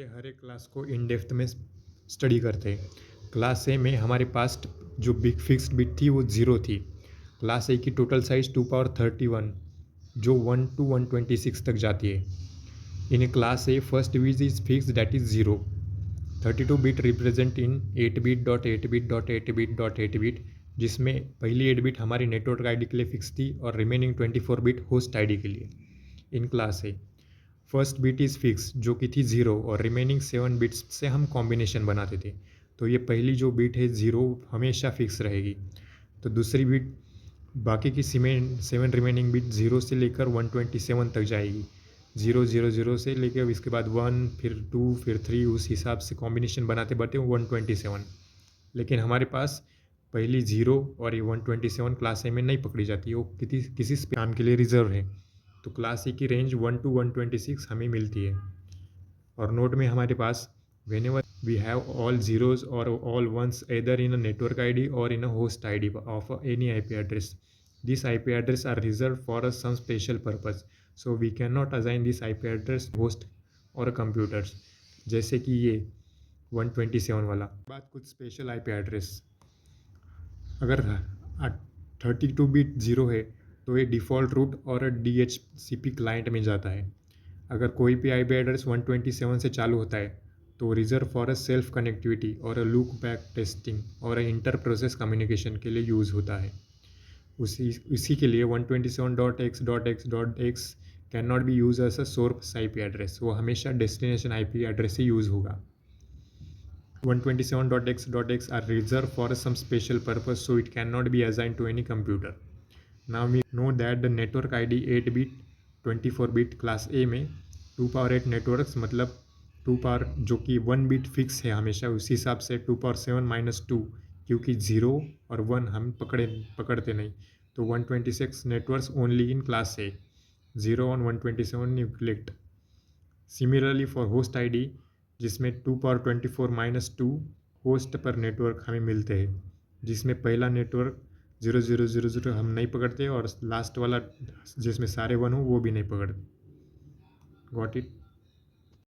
चलिए हर एक क्लास को इन डेप्थ में स्टडी करते हैं। क्लास ए में हमारे पास जो बिग फिक्स्ड बिट थी वो ज़ीरो थी। क्लास ए की टोटल साइज 2 पावर 31 जो 1 to 126 तक जाती है। In class A first bit is fix that is zero. 32 bit represent in 8 bit dot 8 bit dot 8 bit dot 8 bit, जिसमें पहली 8 बिट हमारी नेटवर्क आईडी के लिए फिक्स थी और रिमेनिंग 24 बिट होस्ट आईडी के लिए। In class A first bit is fix जो कि थी ज़ीरो और रिमेनिंग 7 बिट्स से हम कॉम्बिनेशन बनाते थे। तो ये पहली जो बिट है ज़ीरो हमेशा फिक्स रहेगी। तो दूसरी बिट बाकी की 7 रिमेनिंग बिट ज़ीरो से लेकर 127 तक जाएगी। 0 0 0 से लेकर इसके बाद 1 फिर 2 फिर 3 उस हिसाब से कॉम्बिनेशन बनाते बढ़ते 127। लेकिन हमारे पास पहली ज़ीरो और ये 127 क्लास ए में नहीं पकड़ी जाती, वो किसी काम के लिए रिजर्व है। तो क्लास ए की रेंज 1 to 126 हमें मिलती है। और नोट में हमारे पास whenever we have all zeros or all ones either in a network ID or in a host ID of any IP address. These IP address are reserved for some special purpose. So we cannot assign this IP address host or computers. जैसे कि ये 127 वाला। बात कुछ special IP address, अगर 32 bit zero है तो ये डिफ़ॉल्ट रूट और DHCP क्लाइंट में जाता है। अगर कोई भी IP एड्रेस 127 से चालू होता है तो reserve for a self connectivity और अ लूप बैक टेस्टिंग और इंटर प्रोसेस कम्युनिकेशन के लिए यूज़ होता है। इसी के लिए 127.x.x.x can not be use as a source IP address, वो हमेशा डेस्टिनेशन IP एड्रेस से यूज़ होगा। 127.x.x are reserved for some special purpose, so it cannot be assigned to any computer. Now we know that the network ID 8 bit 24 bit class A में 2 power 8 networks मतलब 2 power जो कि 1 bit fix है हमेशा, उसी हिसाब से 2 power 7 - 2, क्योंकि 0 और 1 हम पकड़ते नहीं। तो 126 networks only in class A, 0 और 127 neglect. Similarly for host ID जिसमें 2 power 24 - 2 होस्ट पर नेटवर्क हमें मिलते हैं, जिसमें पहला नेटवर्क 0000 हम नहीं पकड़ते और लास्ट वाला जिसमें सारे 1 हो वो भी नहीं पकड़ते। Got it.